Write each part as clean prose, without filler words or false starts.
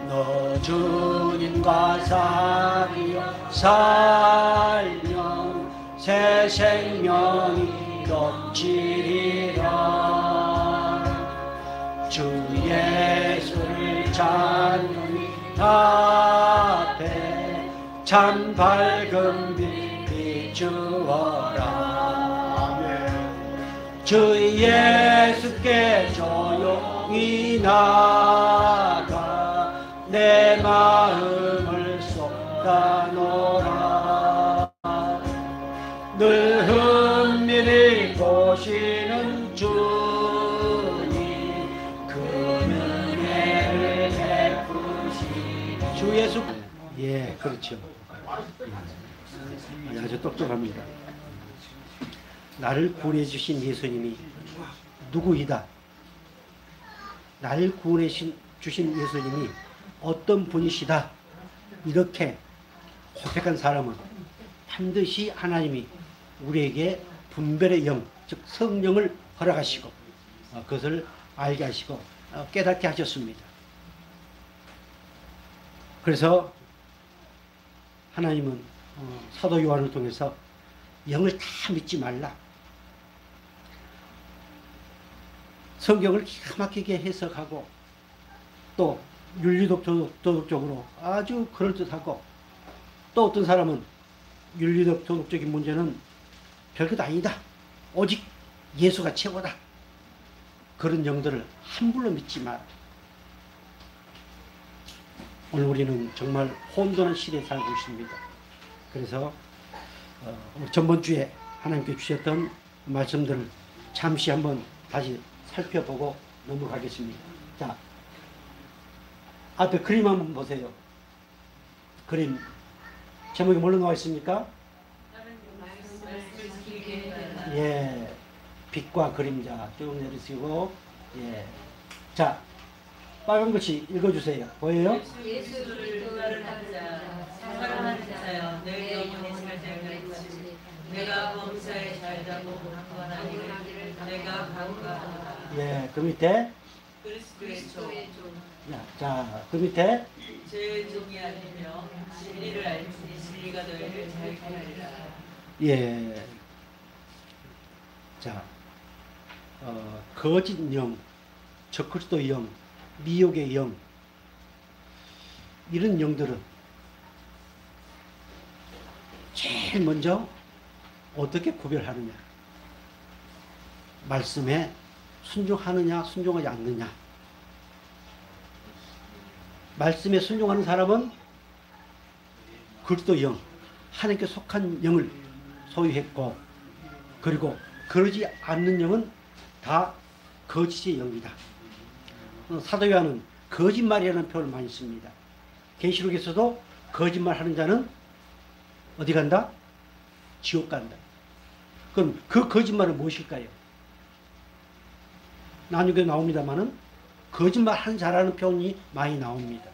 너 주님과 사귀어 살면 새 생명이 넘치리라. 주 예수를 찾는 앞에 참 밝은 빛 비추어라. 주 예수께 조용히 나가 내 마음을 쏟아놓으라. 늘 은밀히 보시는 주님 그 은혜를 베푸시. 주 예수. 예, 그렇죠. 예, 아주 똑똑합니다. 나를 구원해 주신 예수님이 누구이다. 나를 구원해 주신 예수님이 어떤 분이시다. 이렇게 고백한 사람은 반드시 하나님이 우리에게 분별의 영, 즉 성령을 허락하시고 그것을 알게 하시고 깨닫게 하셨습니다. 그래서 하나님은 사도 요한을 통해서 영을 다 믿지 말라. 성경을 기가 막히게 해석하고 또 윤리적 도덕적으로 아주 그럴듯하고, 또 어떤 사람은 윤리적 도덕적인 문제는 별것 아니다. 오직 예수가 최고다. 그런 영들을 함부로 믿지 마라. 오늘 우리는 정말 혼돈한 시대에 살고 있습니다. 그래서 전번 주에 하나님께 주셨던 말씀들을 잠시 한번 다시 살펴보고 넘어가겠습니다. 자, 앞에 그림 한번 보세요. 그림 제목이 뭘로 나와 있습니까? 예, 빛과 그림자 쭉 내리시고, 예, 자, 빨간 글씨 읽어주세요. 보여요? 예수를 그가를 하자 사랑하는 자여 내 영혼이 살자같이 내가 범사에 살자고 강권하기를 내가 강구하노라. 예, 그 밑에 그리스도의 종. 자, 그 밑에 죄의 종이 아니며 진리를 알지 진리가 너희를 자유케 하리라. 예, 자, 거짓 영, 적그리스도 영, 미혹의 영, 이런 영들은 제일 먼저 어떻게 구별하느냐? 말씀에 순종하느냐, 순종하지 않느냐. 말씀에 순종하는 사람은 그리스도 영, 하나님께 속한 영을 소유했고, 그리고 그러지 않는 영은 다 거짓의 영이다. 사도 요한은 거짓말이라는 표현을 많이 씁니다. 계시록에서도 거짓말하는 자는 어디 간다? 지옥 간다. 그럼 그 거짓말은 무엇일까요? 나중에 나옵니다마는 거짓말하는 자라는 표현이 많이 나옵니다.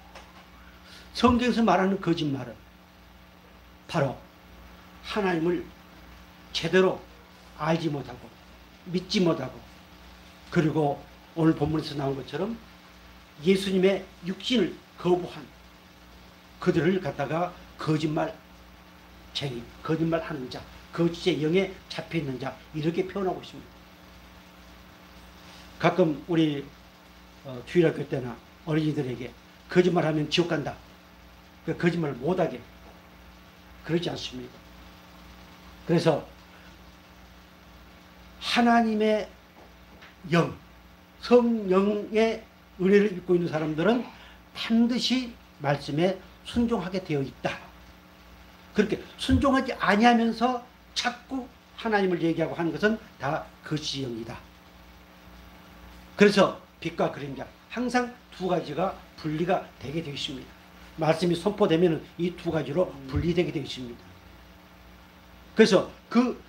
성경에서 말하는 거짓말은 바로 하나님을 제대로 알지 못하고 믿지 못하고, 그리고 오늘 본문에서 나온 것처럼 예수님의 육신을 거부한 그들을 갖다가 거짓말쟁이, 거짓말하는 자, 거짓의 영에 잡혀있는 자, 이렇게 표현하고 있습니다. 가끔 우리 주일학교 때나 어린이들에게 거짓말하면 지옥 간다, 거짓말을 못하게 그러지 않습니다. 그래서 하나님의 영, 성령의 은혜를 입고 있는 사람들은 반드시 말씀에 순종하게 되어 있다. 그렇게 순종하지 아니하면서 자꾸 하나님을 얘기하고 하는 것은 다 거짓의 영이다. 그래서 빛과 그림자, 항상 두 가지가 분리가 되게 되어 있습니다. 말씀이 선포되면 이 두 가지로 분리되게 되어 있습니다. 그래서 그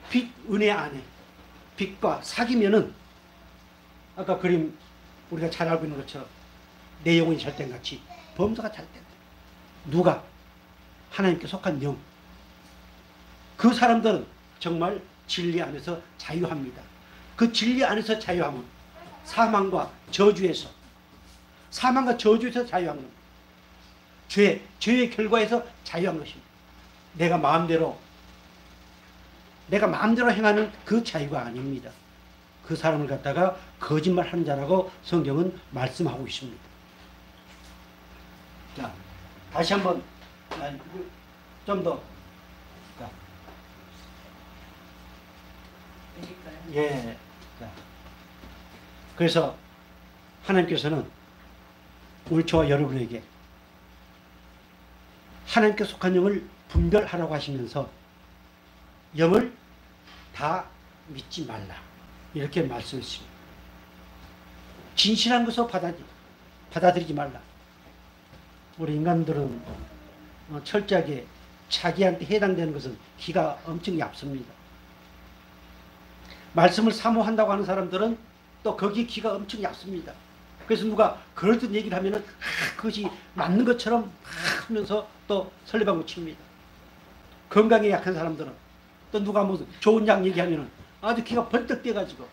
빛, 은혜 안에 빛과 사귀면은 아까 그림 우리가 잘 알고 있는 것처럼 내 영혼이 잘된 같이 범사가 잘된다. 누가? 하나님께 속한 영. 그 사람들은 정말 진리 안에서 자유합니다. 그 진리 안에서 자유함은 사망과 저주에서 자유한 것. 죄의 결과에서 자유한 것입니다. 내가 마음대로 행하는 그 자유가 아닙니다. 그 사람을 갖다가 거짓말하는 자라고 성경은 말씀하고 있습니다. 자, 다시 한번 좀 더. 예. 자, 그래서 하나님께서는 오늘 저와 여러분에게 하나님께 속한 영을 분별하라고 하시면서 영을 다 믿지 말라 이렇게 말씀했습니다. 진실한 것을 받아들이지 말라. 우리 인간들은 철저하게 자기한테 해당되는 것은 기가 엄청 얇습니다. 말씀을 사모한다고 하는 사람들은 또 거기에 기가 엄청 얇습니다. 그래서 누가 그럴듯 얘기를 하면은 그것이 맞는 것처럼 하면서 또 설레방구 칩니다. 건강에 약한 사람들은 또 누가 무슨 좋은 약 얘기하면은 아주 기가 번뜩 뛰어가지고,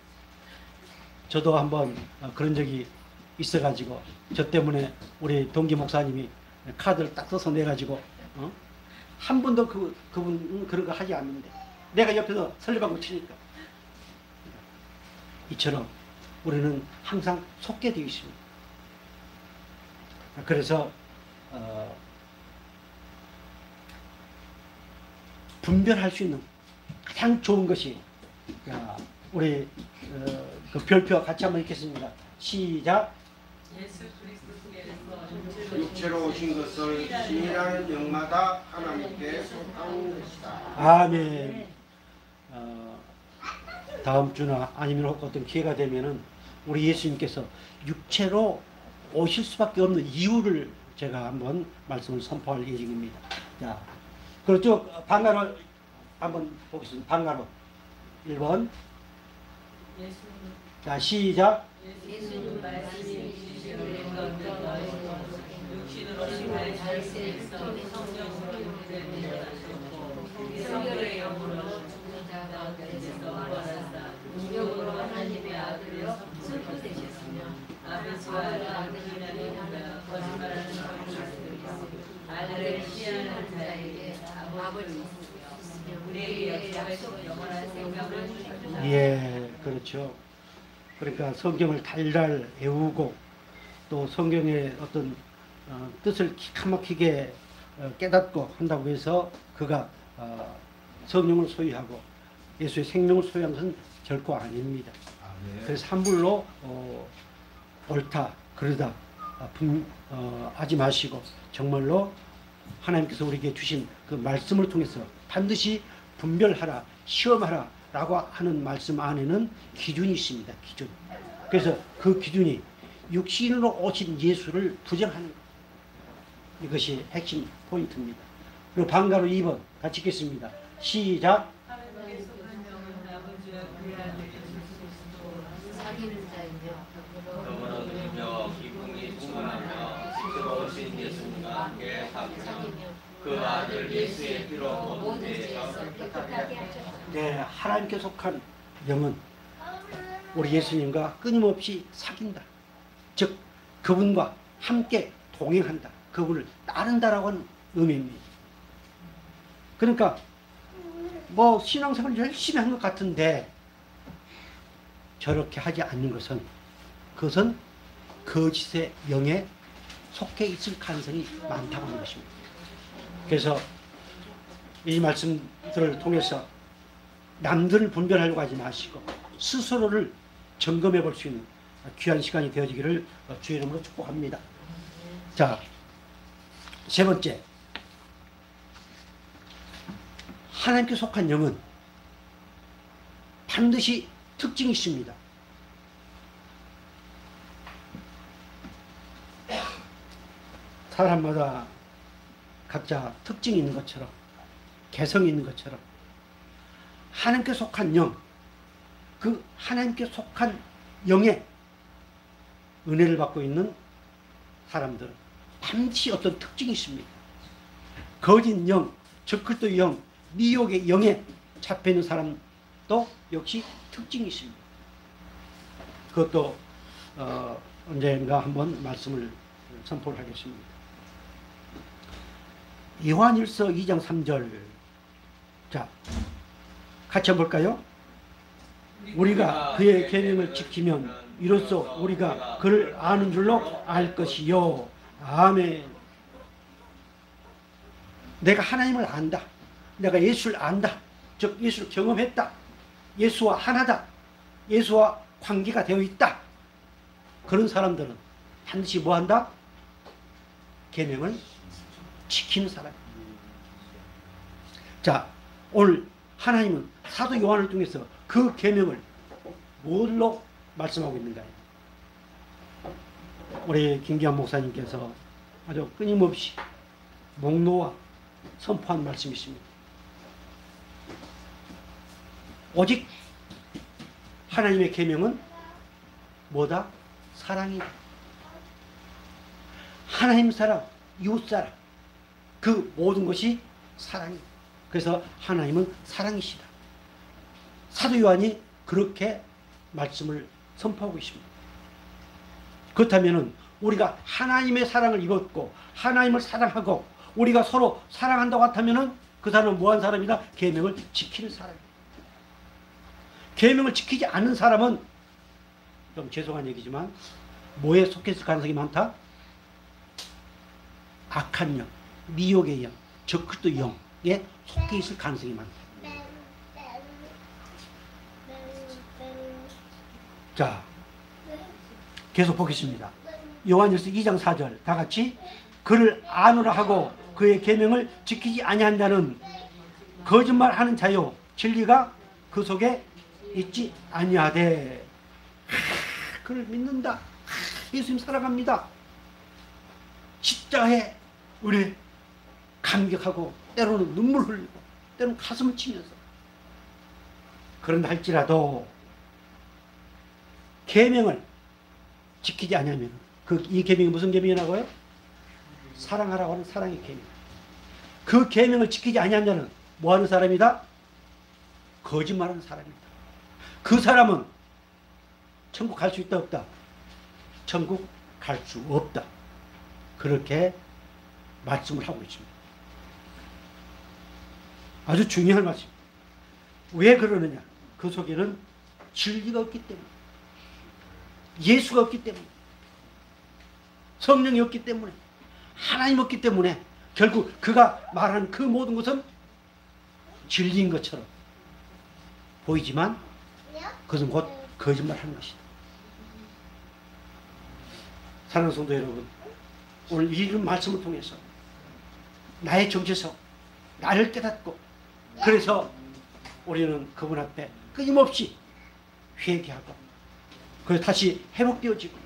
저도 한번 그런 적이 있어가지고 저 때문에 우리 동기 목사님이 카드를 딱 써서 내가지고 한 번도 그분 그런 거 하지 않는데 내가 옆에서 설레방구 치니까, 이처럼 우리는 항상 속게 되어 있습니다. 그래서 분별할 수 있는 가장 좋은 것이, 우리 그 별표 같이 한번 읽겠습니다. 시작. 예수 그리스도께서 육체로 오신 것을 신이라는 영마다 하나님께 속한 것이다. 아멘. 다음 주나 아니면 어떤 기회가 되면은 우리 예수님께서 육체로 오실 수밖에 없는 이유를 제가 한번 말씀을 선포할 예정입니다. 자, 그리고 방가로 한번 보겠습니다. 방가로 1번. 자, 시작. 예수님 말씀이 주시는 가운데 나오시고 육신으로 신의 말씀에서 성령으로 인도되셨고 성령의 영으로 죽는 자 가운데서 부활하사 영으로 하나님의 아들로 선포되셨으며 아버지와 아들이라는 거짓말하는 사람을 아들을 시하는 자에게 아버지 우리에게 약속 영원한 생명을 주셨다. 예, 그렇죠. 그러니까 성경을 달달 외우고 또 성경의 어떤 뜻을 기가 막히게 깨닫고 한다고 해서 그가 성령을 소유하고 예수의 생명을 소유한 것은 결코 아닙니다. 그래서 함부로 옳다 그러다 하지 마시고 정말로 하나님께서 우리에게 주신 그 말씀을 통해서 반드시 분별하라, 시험하라 라고 하는 말씀 안에는 기준이 있습니다. 기준. 그래서 그 기준이 육신으로 오신 예수를 부정하는 것. 이것이 핵심 포인트입니다. 그리고 방가로 2번 같이 읽겠습니다. 시작. 하나님의 속한 영은 아버지와 그의 아들 예수 그리스도 사귀는 자이며 더불어 누리며 기쁨이 충만하며 지켜오신 예수님과 함께 사귀며 그 아들 예수의 피로 모든 죄에서 깨끗하게 하셨다. 네, 하나님께 속한 영은 우리 예수님과 끊임없이 사귄다. 즉 그분과 함께 동행한다. 그분을 따른다라고 하는 의미입니다. 그러니까 뭐 신앙생활을 열심히 한 것 같은데 저렇게 하지 않는 것은 그것은 거짓의 영에 속해 있을 가능성이 많다고 하는 것입니다. 그래서 이 말씀들을 통해서 남들을 분별하려고 하지 마시고 스스로를 점검해 볼 수 있는 귀한 시간이 되어지기를 주의 이름으로 축복합니다. 자, 세 번째, 하나님께 속한 영은 반드시 특징이 있습니다. 사람마다 각자 특징이 있는 것처럼, 개성이 있는 것처럼 하나님께 속한 영, 그 하나님께 속한 영의 은혜를 받고 있는 사람들은 반드시 어떤 특징이 있습니다. 거짓 영, 적그리스도의 영, 미혹의 영에 잡혀있는 사람도 역시 특징이 있습니다. 그것도 언젠가 한번 말씀을 선포를 하겠습니다. 요한일서 2장 3절. 자, 같이 한번 볼까요? 우리가 그의 계명을 지키면 이로써 우리가 그를 아는 줄로 알 것이요. 아멘. 내가 하나님을 안다. 내가 예수를 안다. 즉 예수를 경험했다. 예수와 하나다. 예수와 관계가 되어 있다. 그런 사람들은 반드시 뭐한다? 계명을 지키는 사람. 자, 오늘 하나님은 사도 요한을 통해서 그 계명을 뭘로 말씀하고 있는가요? 우리 김기환 목사님께서 아주 끊임없이 목놓아 선포한 말씀이 있습니다. 오직 하나님의 계명은 뭐다? 사랑이다. 하나님 사랑, 이웃 사랑, 그 모든 것이 사랑이다. 그래서 하나님은 사랑이시다. 사도 요한이 그렇게 말씀을 선포하고 있습니다. 그렇다면 우리가 하나님의 사랑을 입었고 하나님을 사랑하고 우리가 서로 사랑한다고 하다면 그 사람은 뭐한 사람이다? 계명을 지키는 사람이다. 계명을 지키지 않는 사람은 좀 죄송한 얘기지만 뭐에 속했을 가능성이 많다? 악한 영, 미혹의 영, 적그리스도 영에 속해 있을 가능성이 많다. 자, 계속 보겠습니다. 요한일서 2장 4절 다 같이 그를 아노라 하고 그의 계명을 지키지 아니한 자는 거짓말하는 자요 진리가 그 속에 있지 아니하되. 그를 믿는다. 예수님 사랑합니다. 십자가에 우리 감격하고 때로는 눈물 흘리고 때로는 가슴을 치면서 그런다 할지라도 계명을 지키지 않으면 이 계명이 무슨 계명이라고요? 사랑하라고 하는 사랑의 계명. 그 계명을 지키지 아니한 자는 뭐하는 사람이다? 거짓말하는 사람이다. 그 사람은 천국 갈 수 있다 없다? 천국 갈 수 없다. 그렇게 말씀을 하고 있습니다. 아주 중요한 말씀. 왜 그러느냐? 그 속에는 진리가 없기 때문에, 예수가 없기 때문에, 성령이 없기 때문에, 하나님 없기 때문에 결국 그가 말하는 그 모든 것은 진리인 것처럼 보이지만 그것은 곧 거짓말하는 것이다. 사랑하는 성도 여러분, 오늘 이 말씀을 통해서 나의 정체성, 나를 깨닫고 그래서 우리는 그분 앞에 끊임없이 회개하고 그래서 다시 회복되어지고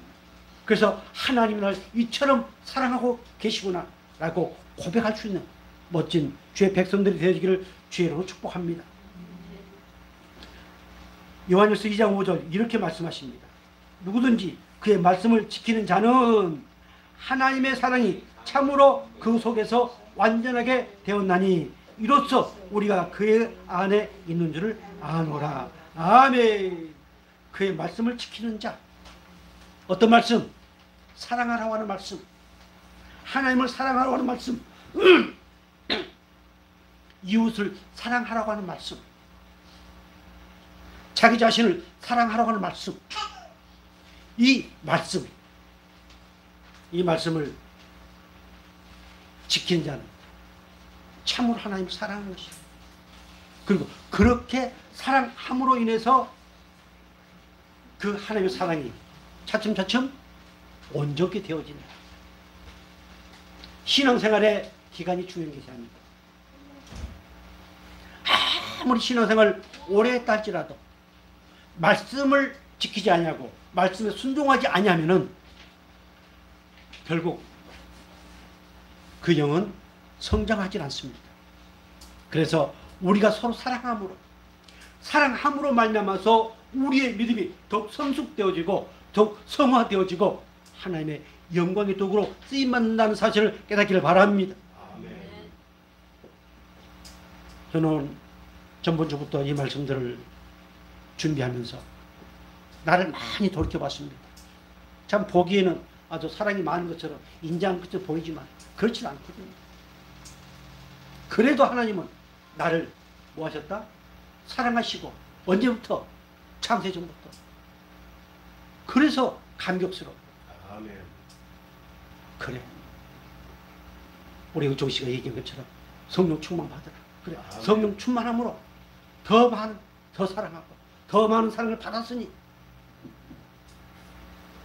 그래서 하나님이 날 이처럼 사랑하고 계시구나 라고 고백할 수 있는 멋진 주의 백성들이 되어지기를 주의로 축복합니다. 요한일서 2장 5절 이렇게 말씀하십니다. 누구든지 그의 말씀을 지키는 자는 하나님의 사랑이 참으로 그 속에서 완전하게 되었나니 이로써 우리가 그의 안에 있는 줄을 아노라. 아멘. 그의 말씀을 지키는 자. 어떤 말씀? 사랑하라고 하는 말씀. 하나님을 사랑하라고 하는 말씀. 이웃을 사랑하라고 하는 말씀. 자기 자신을 사랑하라고 하는 말씀. 이 말씀을 지키는 자는 참으로 하나님을 사랑하는 것이에요. 그리고 그렇게 사랑함으로 인해서 그 하나님의 사랑이 차츰차츰 온전히 되어진다. 신앙생활의 기간이 중요한 것이 아닙니다. 아무리 신앙생활을 오래 했다 할지라도 말씀을 지키지 아니하고 말씀에 순종하지 아니하면은 결국 그 영은 성장하지 않습니다. 그래서 우리가 서로 사랑함으로 말미암아서 우리의 믿음이 더욱 성숙되어지고 더욱 성화되어지고 하나님의 영광의 도구로 쓰임받는다는 사실을 깨닫기를 바랍니다. 아멘. 저는 전번주부터 이 말씀들을 준비하면서 나를 많이 돌이켜봤습니다. 참 보기에는 아주 사랑이 많은 것처럼 인자한 것처럼 보이지만 그렇지 않거든요. 그래도 하나님은 나를 뭐 하셨다? 사랑하시고 언제부터? 창세전부터. 그래서 감격스러워. 아멘. 그래. 우리 의종 씨가 얘기한 것처럼 성령 충만 받으라. 그래. 아멘. 성령 충만함으로 더 사랑하고 더 많은 사랑을 받았으니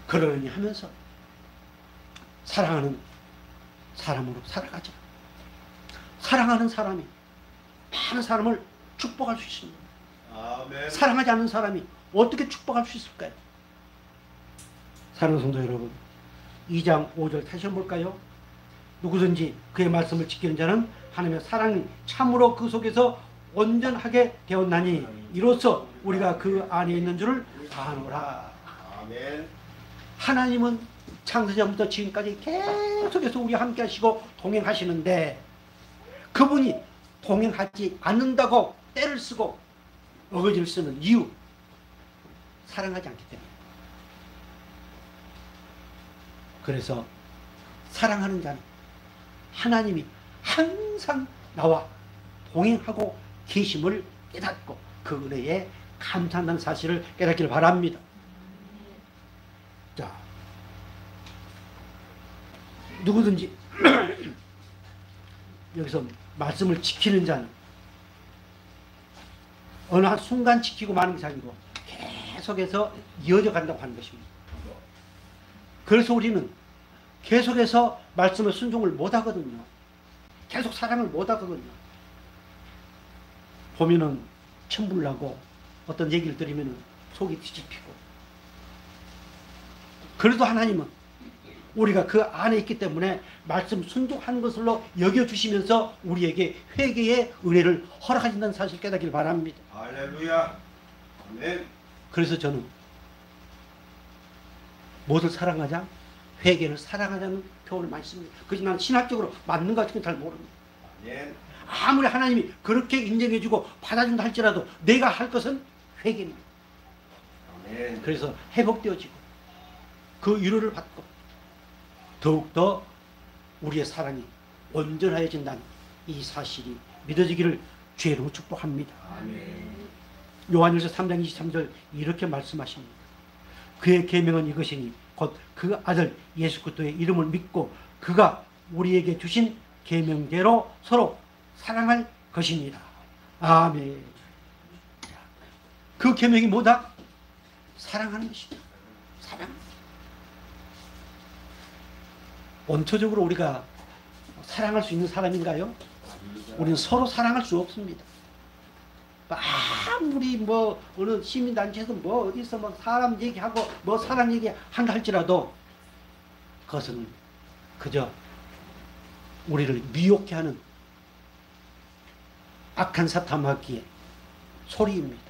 그러니 하면서 사랑하는 사람으로 살아가자. 사랑하는 사람이 많은 사람을 축복할 수 있습니다. 아멘. 사랑하지 않는 사람이 어떻게 축복할 수 있을까요? 사랑하는 성도 여러분, 2장 5절 다시 한번 볼까요? 누구든지 그의 말씀을 지키는 자는 하나님의 사랑이 참으로 그 속에서 온전하게 되었나니 이로써 우리가 그 안에 있는 줄을 아노라. 아멘. 하나님은 창세전부터 지금까지 계속해서 우리와 함께 하시고 동행하시는데 그분이 동행하지 않는다고 때를 쓰고 어거지를 쓰는 이유, 사랑하지 않기 때문에. 그래서 사랑하는 자는 하나님이 항상 나와 동행하고 계심을 깨닫고 그 은혜에 감사한다는 사실을 깨닫기를 바랍니다. 자, 누구든지 여기서 말씀을 지키는 자는 어느 한 순간 지키고 마는 게 아니고 계속해서 이어져 간다고 하는 것입니다. 그래서 우리는 계속해서 말씀의 순종을 못 하거든요. 계속 사랑을 못 하거든요. 보면은 천불나고 어떤 얘기를 들으면 속이 뒤집히고. 그래도 하나님은 우리가 그 안에 있기 때문에 말씀 순종하는 것으로 여겨주시면서 우리에게 회개의 은혜를 허락하신다는 사실 깨닫기를 바랍니다. 할렐루야. 아멘. 그래서 저는 무엇을 사랑하자? 회개를 사랑하자는 표현을 많이 씁니다. 그렇지만 나는 신학적으로 맞는 것 같은 건 잘 모릅니다. 아멘. 아무리 하나님이 그렇게 인정해주고 받아준다 할지라도 내가 할 것은 회개입니다. 아멘. 그래서 회복되어지고 그 위로를 받고 더욱더 우리의 사랑이 온전해진다는 이 사실이 믿어지기를 주의 이름으로 축복합니다. 아멘. 요한일서 3장 23절 이렇게 말씀하십니다. 그의 계명은 이것이니 곧 그 아들 예수 그리스도의 이름을 믿고 그가 우리에게 주신 계명대로 서로 사랑할 것이니라. 아멘. 그 계명이 뭐다? 사랑하는 것이다. 사랑. 원초적으로 우리가 사랑할 수 있는 사람인가요? 우리는 서로 사랑할 수 없습니다. 아무리 뭐 어느 시민단체에서 뭐 어디서 뭐 사람 얘기하고 뭐 사랑 얘기한다 할지라도 그것은 그저 우리를 미혹해 하는 악한 사탄마귀의 소리입니다.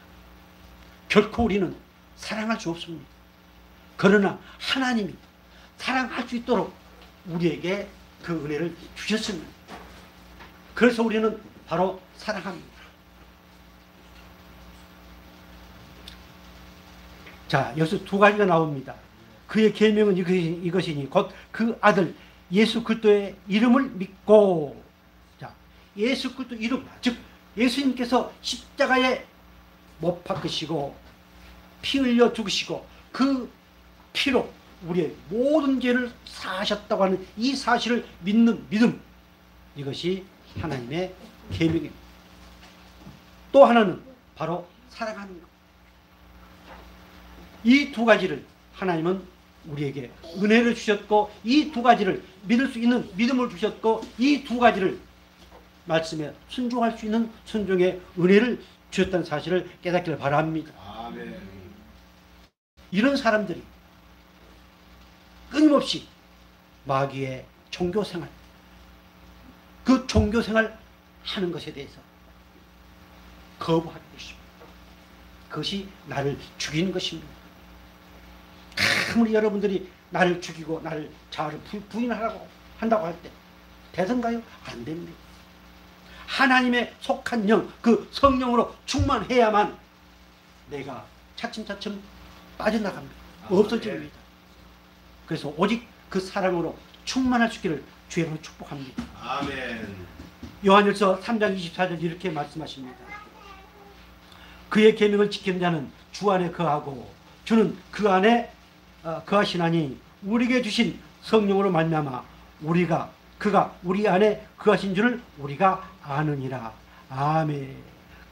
결코 우리는 사랑할 수 없습니다. 그러나 하나님이 사랑할 수 있도록 우리에게 그 은혜를 주셨습니다. 그래서 우리는 바로 사랑합니다. 자, 여기서 두 가지가 나옵니다. 그의 계명은 이것이니 곧 그 아들 예수 그리스도의 이름을 믿고. 자, 예수 그리스도 이름, 즉 예수님께서 십자가에 못 박으시고 피 흘려 죽으시고 그 피로 우리의 모든 죄를 사하셨다고 하는 이 사실을 믿는 믿음, 이것이 하나님의 계명입니다. 또 하나는 바로 사랑하는 것. 이 두 가지를 하나님은 우리에게 은혜를 주셨고 이 두 가지를 믿을 수 있는 믿음을 주셨고 이 두 가지를 말씀에 순종할 수 있는 순종의 은혜를 주셨다는 사실을 깨닫기를 바랍니다. 아멘. 이런 사람들이 끊임없이 마귀의 종교생활, 그 종교생활 하는 것에 대해서 거부하는 것입니다. 그것이 나를 죽이는 것입니다. 아무리 여러분들이 나를 죽이고 나를 자아를 부인하라고 한다고 할 때 되던가요? 안 됩니다. 하나님의 속한 영, 그 성령으로 충만해야만 내가 차츰차츰 빠져나갑니다. 없어집니다. 그래서 오직 그 사랑으로 충만할 수 있기를 주의 이름으로 축복합니다. 아멘. 요한일서 3장 24절 이렇게 말씀하십니다. 그의 계명을 지키는 자는 주 안에 거하고 주는 그 안에 거하시나니 우리에게 주신 성령으로 말미암아 그가 우리 안에 거하신 줄을 우리가 아느니라. 아멘.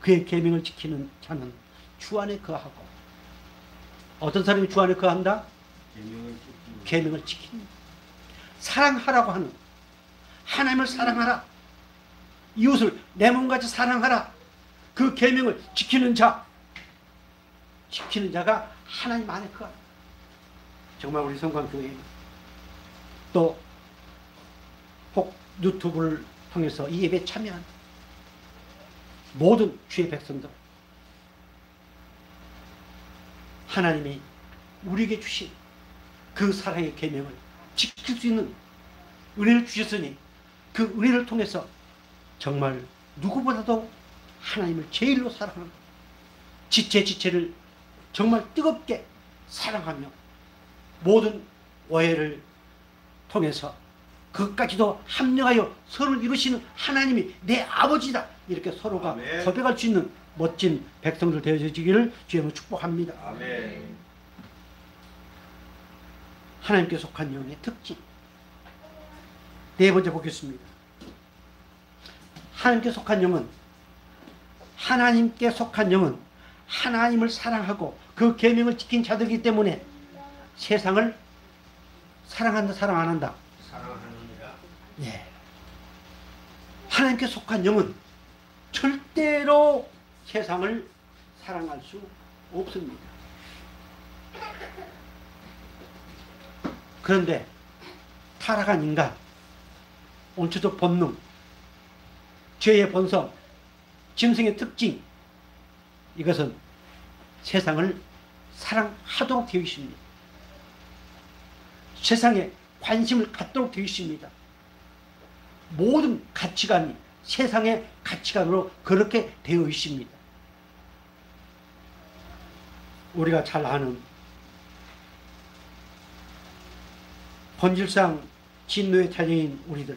그의 계명을 지키는 자는 주 안에 거하고. 어떤 사람이 주 안에 거한다? 계명을 지키는. 사랑하라고 하는, 하나님을 사랑하라, 이웃을 내 몸같이 사랑하라, 그 계명을 지키는 자가 하나님 안에 거하라. 정말 우리 성광교회 또 혹 유튜브를 통해서 이 예배에 참여한 모든 주의 백성들, 하나님이 우리에게 주신 그 사랑의 계명을 지킬 수 있는 은혜를 주셨으니 그 은혜를 통해서 정말 누구보다도 하나님을 제일로 사랑하는, 지체를 정말 뜨겁게 사랑하며 모든 오해를 통해서 그것까지도 합력하여 서로를 이루시는 하나님이 내 아버지다, 이렇게 서로가 아멘. 고백할 수 있는 멋진 백성들 되어지기를 주님으로 축복합니다. 아멘. 하나님께 속한 영의 특징 네 번째 보겠습니다. 하나님께 속한 영은 하나님을 사랑하고 그 계명을 지킨 자들이기 때문에 세상을 사랑한다, 사랑 안 한다? 사랑하느니라. 예. 하나님께 속한 영은 절대로 세상을 사랑할 수 없습니다. 그런데 타락한 인간, 온초적 본능, 죄의 본성, 짐승의 특징, 이것은 세상을 사랑하도록 되어 있습니다. 세상에 관심을 갖도록 되어 있습니다. 모든 가치관이 세상의 가치관으로 그렇게 되어 있습니다. 우리가 잘 아는 본질상 진노의 자녀인 우리들,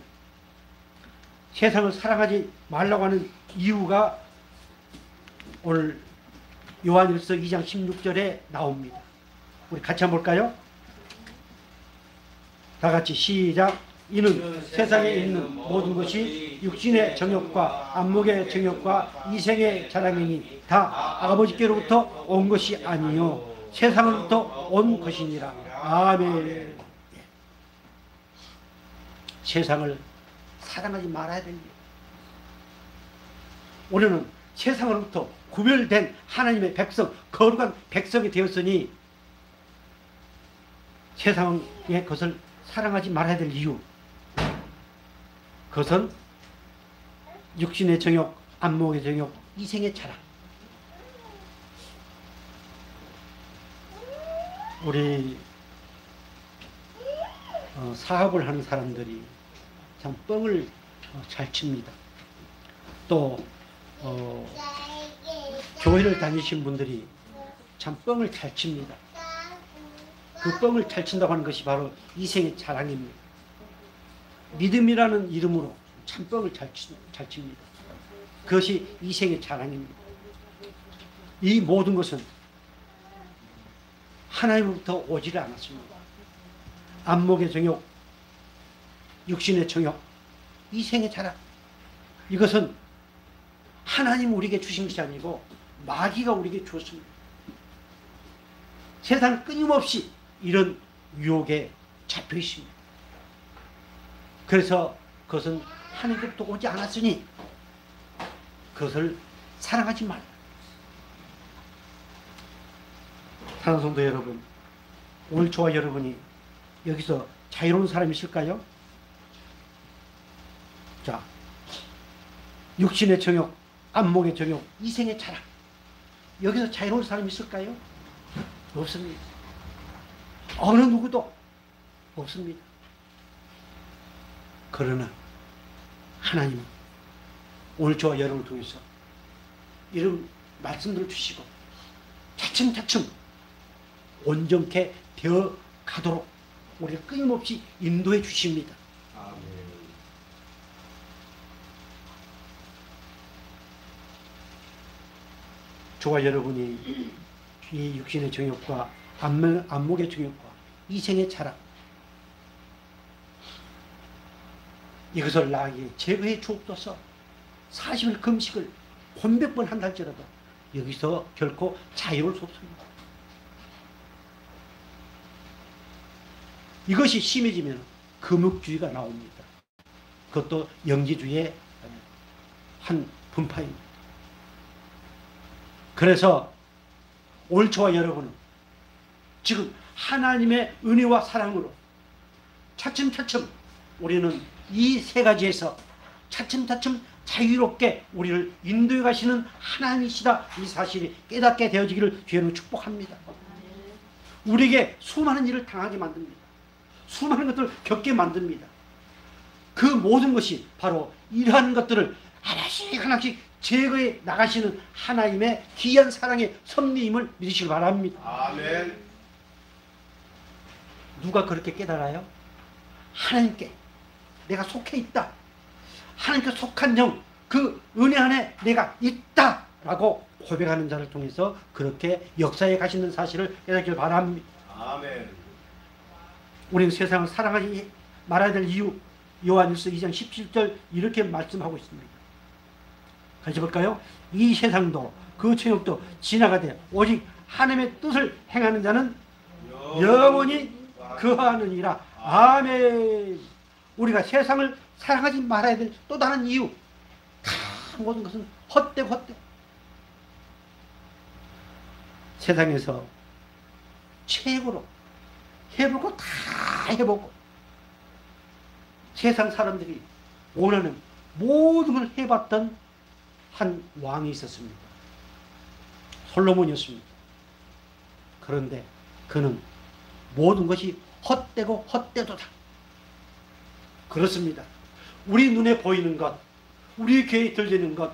세상을 사랑하지 말라고 하는 이유가 오늘 요한일서 2장 16절에 나옵니다. 우리 같이 한번 볼까요? 다 같이 시작. 이는 세상에 있는 모든 것이 육신의 정욕과 안목의 정욕과 이생의 자랑이니 다 아버지께로부터 온 것이 아니요 세상으로부터 온 것이니라. 아멘. 세상을 사랑하지 말아야 됩니다. 우리는 세상으로부터 구별된 하나님의 백성, 거룩한 백성이 되었으니 세상의 것을 사랑하지 말아야 될 이유, 그것은 육신의 정욕, 안목의 정욕, 이생의 자랑. 우리 사업을 하는 사람들이 참 뻥을 잘 칩니다. 또 교회를 다니신 분들이 참 뻥을 잘 칩니다. 그 뻥을 잘 친다고 하는 것이 바로 이생의 자랑입니다. 믿음이라는 이름으로 참 뻥을 잘 칩니다. 그것이 이생의 자랑입니다. 이 모든 것은 하나님으로부터 오지를 않았습니다. 안목의 정욕, 육신의 정욕, 이생의 자랑, 이것은 하나님 우리에게 주신 것이 아니고 마귀가 우리에게 주었습니다. 세상 끊임없이 이런 유혹에 잡혀 있습니다. 그래서 그것은 하나님께로부터 오지 않았으니 그것을 사랑하지 말라. 사랑하는 성도 여러분, 오늘 저와 여러분이 여기서 자유로운 사람이 있을까요? 자, 육신의 정욕, 안목의 정욕, 이생의 자랑, 여기서 자유로운 사람이 있을까요? 없습니다. 어느 누구도 없습니다. 그러나 하나님은 오늘 저와 여러분을 통해서 이런 말씀들을 주시고 차츰차츰 온전케 되어 가도록 우리를 끊임없이 인도해 주십니다. 저와 여러분이 이 육신의 정욕과 안목의 정욕과 이생의 자랑, 이것을 나에게 제거해 주옵소서. 40일 금식을 혼백 번 한달지라도 여기서 결코 자유로울 수 없습니다. 이것이 심해지면 금욕주의가 나옵니다. 그것도 영지주의의 한 분파입니다. 그래서 오늘 저와 여러분은 지금 하나님의 은혜와 사랑으로 차츰차츰 우리는 이 세 가지에서 차츰차츰 자유롭게 우리를 인도해 가시는 하나님이시다, 이 사실이 깨닫게 되어지기를 주여는 축복합니다. 우리에게 수많은 일을 당하게 만듭니다. 수많은 것들을 겪게 만듭니다. 그 모든 것이 바로 이러한 것들을 하나씩 하나씩 제거해 나가시는 하나님의 귀한 사랑의 섭리임을 믿으시길 바랍니다. 아멘. 누가 그렇게 깨달아요? 하나님께 내가 속해 있다, 하나님께 속한 영, 그 은혜 안에 내가 있다 라고 고백하는 자를 통해서 그렇게 역사에 가시는 사실을 깨닫기를 바랍니다. 아멘. 우리는 세상을 사랑하지 말아야 될 이유, 요한일서 2장 17절 이렇게 말씀하고 있습니다. 같이 볼까요? 이 세상도 그 정욕도 지나가되 오직 하나님의 뜻을 행하는 자는 영원히 거하느니라. 아멘. 우리가 세상을 사랑하지 말아야 될 또 다른 이유, 다 모든 것은 헛되고 헛되고, 세상에서 최고로 해보고 다 해보고 세상 사람들이 원하는 모든 걸 해봤던 한 왕이 있었습니다. 솔로몬이었습니다. 그런데 그는 모든 것이 헛되고 헛되도다. 그렇습니다. 우리 눈에 보이는 것, 우리 귀에 들리는 것,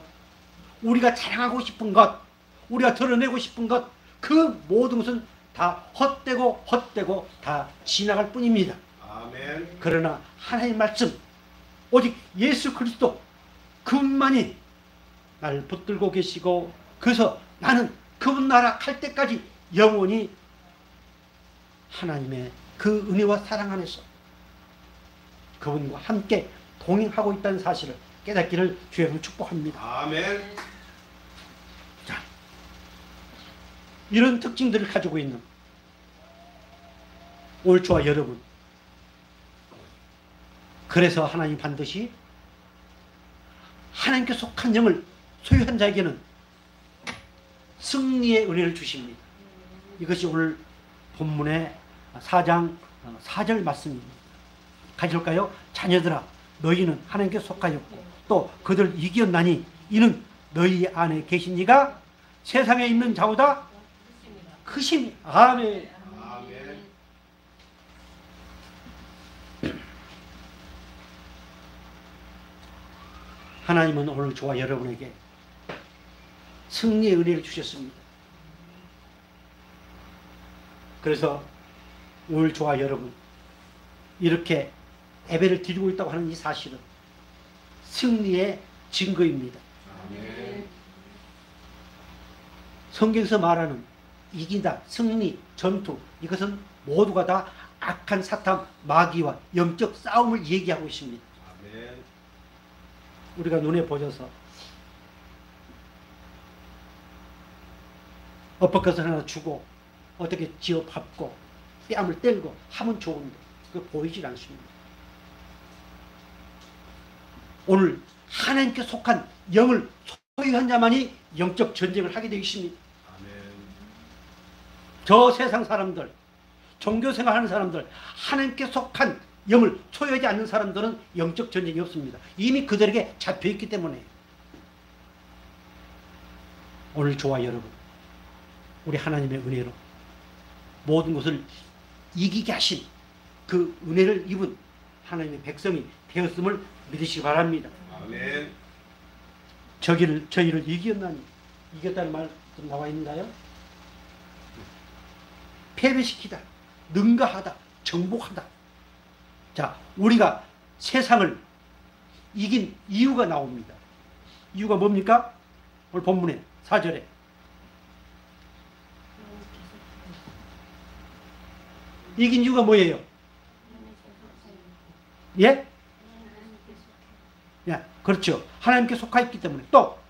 우리가 자랑하고 싶은 것, 우리가 드러내고 싶은 것, 그 모든 것은 다 헛되고 헛되고 다 지나갈 뿐입니다. 아멘. 그러나 하나님의 말씀, 오직 예수 그리스도 그분만이 나를 붙들고 계시고, 그래서 나는 그분 나라 갈 때까지 영원히 하나님의 그 은혜와 사랑 안에서 그분과 함께 동행하고 있다는 사실을 깨닫기를 주님으로 축복합니다. 아멘. 자, 이런 특징들을 가지고 있는 올 저와 여러분, 그래서 하나님 반드시 하나님께 속한 영을 소유한 자에게는 승리의 은혜를 주십니다. 이것이 오늘 본문의 4장 4절 말씀입니다. 같이 볼까요? 자녀들아, 너희는 하나님께 속하였고 또 그들을 이겼나니 이는 너희 안에 계신 이가 세상에 있는 자보다 크심이. 아멘. 아멘. 하나님은 오늘 저와 여러분에게 승리의 은혜를 주셨습니다. 그래서 오늘 저와 여러분 이렇게 예배를 드리고 있다고 하는 이 사실은 승리의 증거입니다. 아멘. 성경에서 말하는 이긴다, 승리, 전투, 이것은 모두가 다 악한 사탄, 마귀와 영적 싸움을 얘기하고 있습니다. 아멘. 우리가 눈에 보여서 엎어컷을 하나 주고 어떻게 지어 밟고 뺨을 때리고 하면 좋은데 그거 보이질 않습니다. 오늘 하나님께 속한 영을 소유한 자만이 영적 전쟁을 하게 되어 있습니다. 아멘. 저 세상 사람들, 종교생활하는 사람들, 하나님께 속한 영을 소유하지 않는 사람들은 영적 전쟁이 없습니다. 이미 그들에게 잡혀있기 때문에. 오늘 저와 여러분, 우리 하나님의 은혜로 모든 것을 이기게 하신 그 은혜를 입은 하나님의 백성이 되었음을 믿으시기 바랍니다. 아멘. 저희를 이겼나니, 이겼다는 말 좀 나와 있는가요? 패배시키다, 능가하다, 정복하다. 자, 우리가 세상을 이긴 이유가 나옵니다. 이유가 뭡니까? 오늘 본문에 4절에 이긴 이유가 뭐예요? 예? 야, 그렇죠. 하나님께 속하 있기 때문에. 또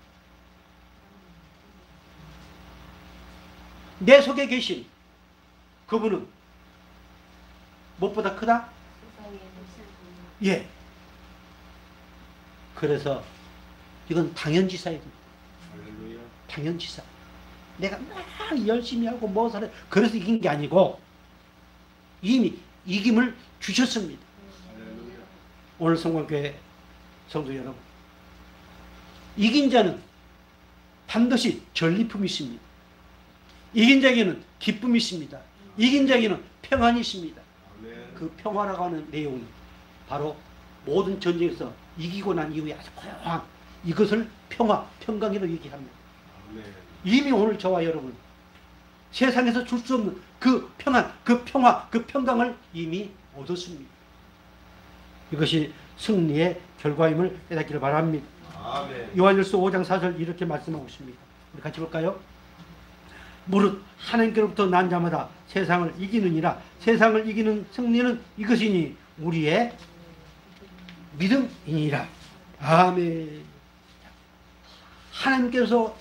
내 속에 계신 그분은 무엇보다 크다? 예. 그래서 이건 당연지사예요. 당연지사. 내가 막 열심히 하고 뭐 살아. 그래서 이긴 게 아니고 이미 이김을 주셨습니다. 오늘 성광교회 성도 여러분, 이긴 자는 반드시 전리품이 있습니다. 이긴 자에게는 기쁨이 있습니다. 이긴 자에게는 평안이 있습니다. 그 평화라고 하는 내용이 바로 모든 전쟁에서 이기고 난 이후에 아주 고요한 이것을 평화, 평강이라고 얘기합니다. 이미 오늘 저와 여러분 세상에서 줄 수 없는 그 평안, 그 평화, 그 평강을 이미 얻었습니다. 이것이 승리의 결과임을 깨닫기를 바랍니다. 요한일서 5장 4절 이렇게 말씀하고 있습니다. 우리 같이 볼까요? 무릇 하나님께로부터 난 자마다 세상을 이기느니라. 세상을 이기는 승리는 이것이니 우리의 믿음이니라. 아멘. 하나님께서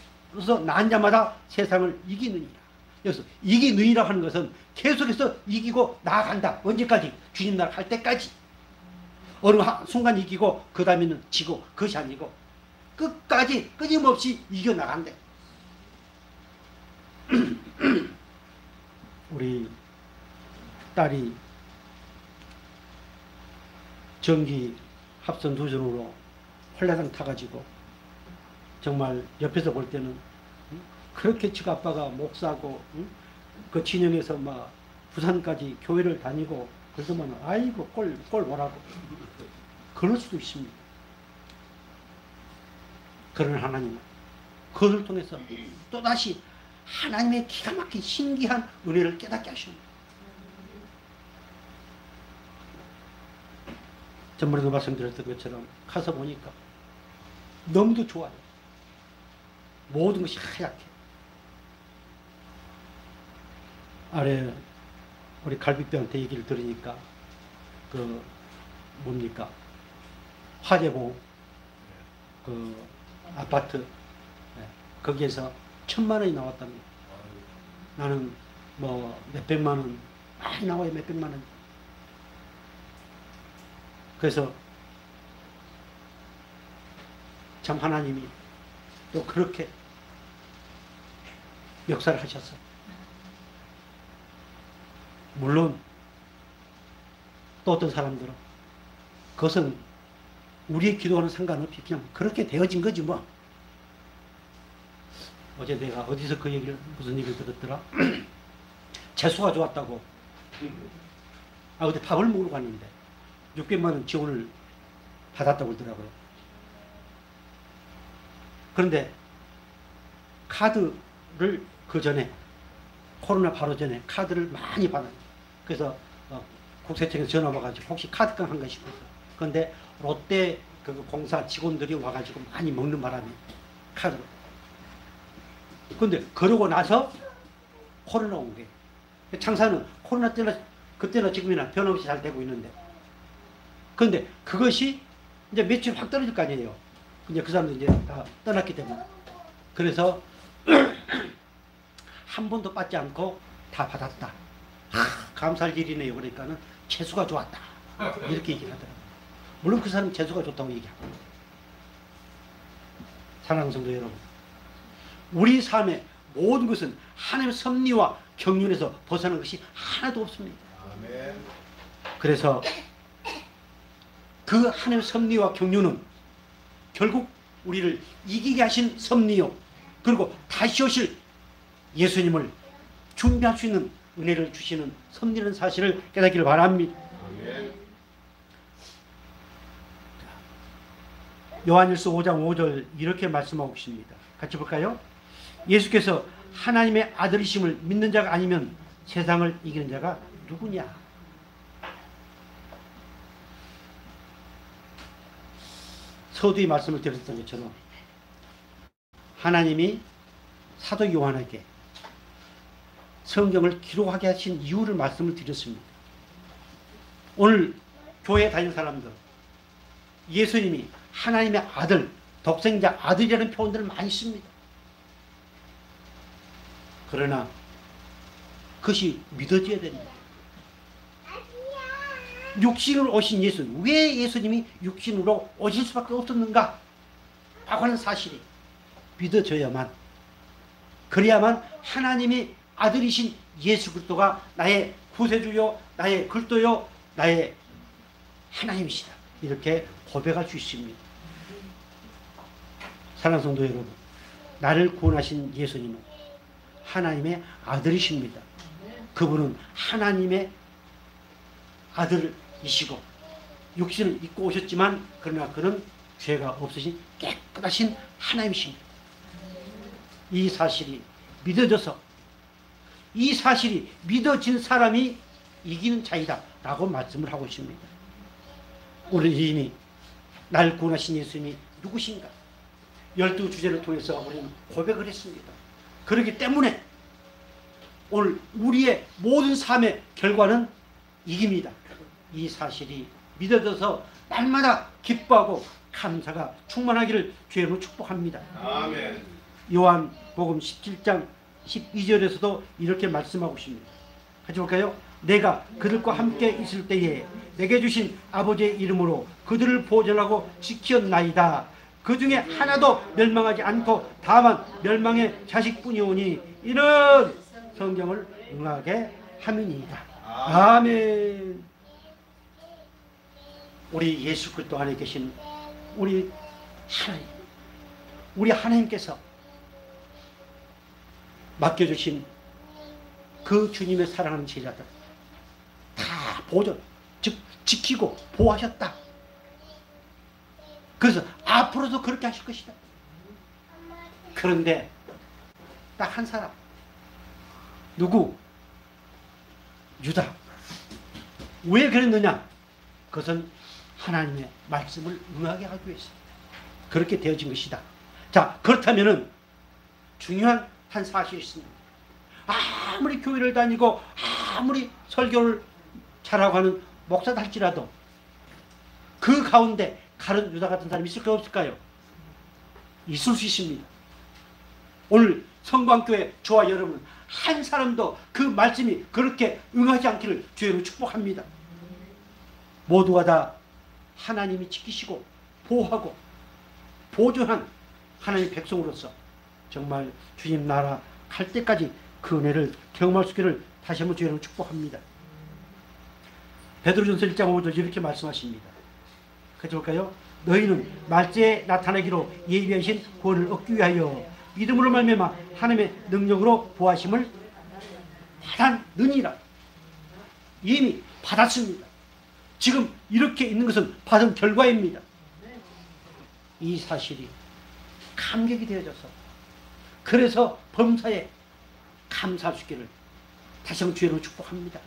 난 자마다 세상을 이기느니라. 여기서 이기느니라 하는 것은 계속해서 이기고 나아간다. 언제까지? 주님 나라 갈 때까지. 어느 순간 이기고 그 다음에는 지고, 그것이 아니고 끝까지 끊임없이 이겨나간대. 우리 딸이 전기 합선 도전으로 홀라당 타가지고 정말 옆에서 볼 때는 그렇게 지가 아빠가 목사고 그 진영에서 막 부산까지 교회를 다니고 그러더만 아이고 꼴 뭐라고 그럴 수도 있습니다. 그런 하나님은 그것을 통해서 또다시 하나님의 기가 막힌 신기한 은혜를 깨닫게 하십니다. 전번에도 말씀드렸던 것처럼 가서 보니까 너무도 좋아요. 모든 것이 하얗게. 아래 우리 갈비뼈한테 얘기를 들으니까 그 뭡니까 화재보 그 아파트 거기에서 1,000만 원이 나왔답니다. 나는 뭐 몇백만 원 많이 나와요. 몇백만 원. 그래서 참 하나님이 또 그렇게 역사를 하셨어요. 물론 또 어떤 사람들은 그것은 우리의 기도와는 상관없이 그냥 그렇게 되어진 거지 뭐. 어제 내가 어디서 그 얘기를 무슨 얘기를 들었더라. 재수가 좋았다고. 어제 밥을 먹으러 갔는데 600만 원 지원을 받았다고 그러더라고요. 그런데 카드를 그 전에 코로나 바로 전에 카드를 많이 받아요. 그래서 국세청에서 전화 와가지고 혹시 카드깡 한가 싶어서. 그런데 롯데 그 공사 직원들이 와가지고 많이 먹는 바람에 카드로. 근데 그러고 나서 코로나 온 거예요. 장사는 코로나 때나 그때나 지금이나 변함없이 잘 되고 있는데. 그런데 그것이 이제 매출 확 떨어질 거 아니에요. 이제 그 사람들 이제 다 떠났기 때문에. 그래서 한 번도 받지 않고 다 받았다. 감사할 일이네요. 그러니까는 재수가 좋았다. 이렇게 얘기를 하더라고요. 물론 그 사람은 재수가 좋다고 얘기하고. 사랑하는 성도 여러분. 우리 삶의 모든 것은 하나님의 섭리와 경륜에서 벗어나는 것이 하나도 없습니다. 아멘. 그래서 그 하나님의 섭리와 경륜은 결국 우리를 이기게 하신 섭리요. 그리고 다시 오실 예수님을 준비할 수 있는 은혜를 주시는 섭리라는 사실을 깨닫기를 바랍니다. 아멘. 요한일서 5장 5절 이렇게 말씀하고 있습니다. 같이 볼까요? 예수께서 하나님의 아들이심을 믿는 자가 아니면 세상을 이기는 자가 누구냐? 서두에 말씀을 드렸던 것처럼 하나님이 사도 요한에게 성경을 기록하게 하신 이유를 말씀을 드렸습니다. 오늘 교회 다니는 사람들, 예수님이 하나님의 아들, 독생자 아들이라는 표현들을 많이 씁니다. 그러나 그것이 믿어져야 됩니다. 육신으로 오신 예수, 왜 예수님이 육신으로 오실 수밖에 없었는가 하고 하는 사실이 믿어져야만, 그래야만 하나님의 아들이신 예수 그리스도가 나의 구세주요, 나의 그리스도요, 나의 하나님이시다, 이렇게 고백할 수 있습니다. 사랑하는 성도 여러분, 나를 구원하신 예수님은 하나님의 아들이십니다. 그분은 하나님의 아들이시고 육신을 입고 오셨지만 그러나 그는 죄가 없으신 깨끗하신 하나님이십니다. 이 사실이 믿어져서, 이 사실이 믿어진 사람이 이기는 자이다 라고 말씀을 하고 있습니다. 우리 이미 날 구원하신 예수님이 누구신가 12주제를 통해서 우리는 고백을 했습니다. 그렇기 때문에 오늘 우리의 모든 삶의 결과는 이깁니다. 이 사실이 믿어져서 날마다 기뻐하고 감사가 충만하기를 주의 이름으로 축복합니다. 아멘. 요한복음 17장 12절에서도 이렇게 말씀하고 있습니다. 같이 볼까요? 내가 그들과 함께 있을 때에 내게 주신 아버지의 이름으로 그들을 보존하고 지켰나이다. 그 중에 하나도 멸망하지 않고 다만 멸망의 자식뿐이오니 이는 성경을 응하게 함이니이다. 아멘. 우리 예수 그리스도 안에 계신 우리 하나님, 우리 하나님께서 맡겨주신 그 주님의 사랑하는 제자들 다 보존, 즉 지키고 보호하셨다. 그래서 앞으로도 그렇게 하실 것이다. 그런데 딱 한 사람, 누구? 유다. 왜 그랬느냐? 그것은 하나님의 말씀을 응하게 하기 위해서 그렇게 되어진 것이다. 자, 그렇다면은 중요한 한 사실이 있습니다. 아무리 교회를 다니고 아무리 설교를 잘하고 하는 목사다 할지라도 그 가운데 가룟 유다 같은 사람이 있을까요, 없을까요? 있을 수 있습니다. 오늘 성광교회 저와 여러분 한 사람도 그 말씀이 그렇게 응하지 않기를 주의로 축복합니다. 모두가 다 하나님이 지키시고 보호하고 보존한 하나님의 백성으로서 정말 주님 나라 갈 때까지 그 은혜를 경험할 수 있기를 다시 한번 주의로 축복합니다. 베드로전서 1장 5절 이렇게 말씀하십니다. 같이 볼까요? 너희는 말세에 나타나기로 예비하신 구원을 얻기 위하여 믿음으로 말미암아 하나님의 능력으로 보하심을 받았느니라. 이미 받았습니다. 지금 이렇게 있는 것은 받은 결과입니다. 이 사실이 감격이 되어져서 그래서 범사에 감사할 수 있기를 다시 한번 주의로 축복합니다.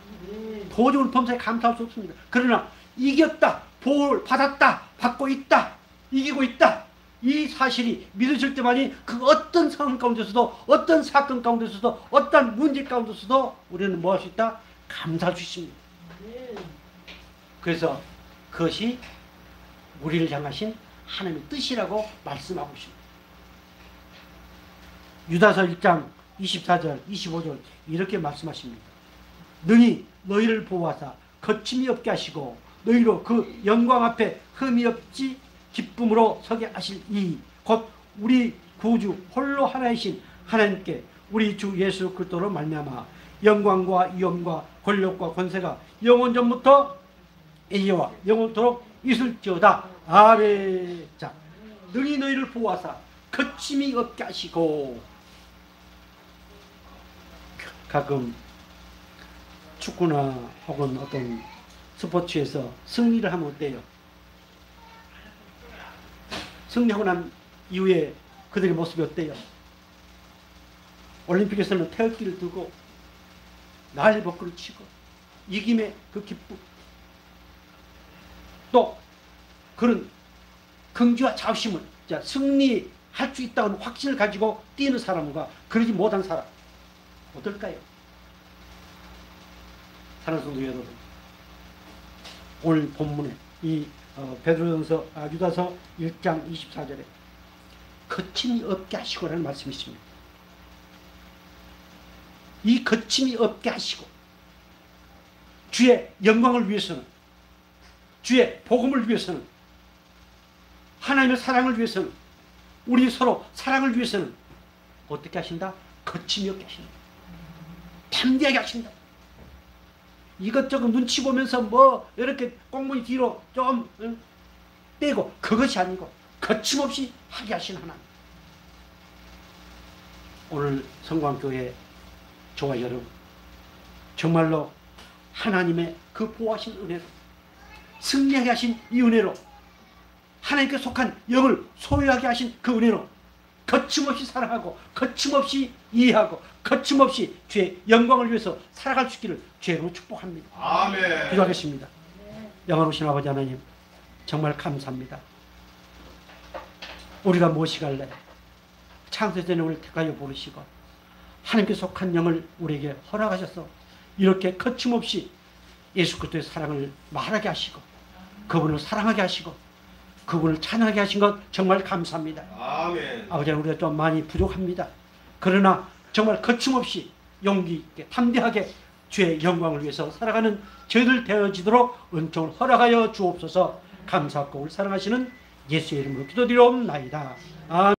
도저히 범사에 감사할 수 없습니다. 그러나 이겼다, 보호를 받았다, 받고 있다, 이기고 있다, 이 사실이 믿으실 때만이 그 어떤 상황 가운데서도, 어떤 사건 가운데서도, 어떤 문제 가운데서도 우리는 뭐 할 수 있다? 감사할 수 있습니다. 그래서 그것이 우리를 향하신 하나님의 뜻이라고 말씀하고 있습니다. 유다서 1장 24절, 25절 이렇게 말씀하십니다. 능히 너희를 보호하사 거침이 없게 하시고 너희로 그 영광 앞에 흠이 없지 기쁨으로 서게 하실 이 곧 우리 구주 홀로 하나이신 하나님께 우리 주 예수 그리스도로 말미암아 영광과 위엄과 권력과 권세가 영원 전부터 이제와 영원토록 있을지어다. 아멘. 자, 능히 너희를 보호하사 거침이 없게 하시고. 가끔 축구나 혹은 어떤 스포츠에서 승리를 하면 어때요? 승리하고 난 이후에 그들의 모습이 어때요? 올림픽에서는 태극기를 들고 난리 벗고를 치고 이김의 그 기쁨, 또 그런 긍지와 자부심을, 자, 승리할 수 있다는 확신을 가지고 뛰는 사람과 그러지 못한 사람 어떨까요? 사랑하는 성도 여러분, 오늘 본문에 이 베드로전서 유다서 1장 24절에 거침이 없게 하시고라는 말씀이 있습니다. 이 거침이 없게 하시고 주의 영광을 위해서는, 주의 복음을 위해서는, 하나님의 사랑을 위해서는, 우리 서로 사랑을 위해서는 어떻게 하신다? 거침이 없게 하신다. 담대하게 하신다. 이것저것 눈치 보면서 뭐 이렇게 꽁무니 뒤로 좀 빼고 그것이 아니고 거침없이 하게 하신 하나님. 오늘 성광교회 저와 여러분, 정말로 하나님의 그 보호하신 은혜로, 승리하게 하신 이 은혜로, 하나님께 속한 영을 소유하게 하신 그 은혜로 거침없이 사랑하고 거침없이 이해하고 거침없이 주의 영광을 위해서 살아갈 수 있기를 주의로 축복합니다. 아멘. 기도하겠습니다. 영원하신 아버지 하나님, 정말 감사합니다. 우리가 무엇이 갈래? 창세전에 우리를 택하여 부르시고 하나님께 속한 영을 우리에게 허락하셔서 이렇게 거침없이 예수 그리스도의 사랑을 말하게 하시고 그분을 사랑하게 하시고 그분을 찬양하게 하신 것 정말 감사합니다. 아멘. 아버지, 우리가 좀 많이 부족합니다. 그러나 정말 거침없이 용기 있게 담대하게 주의 영광을 위해서 살아가는 저희들 되어지도록 은총을 허락하여 주옵소서. 감사하고 우리 사랑하시는 예수의 이름으로 기도드리옵나이다. 아멘.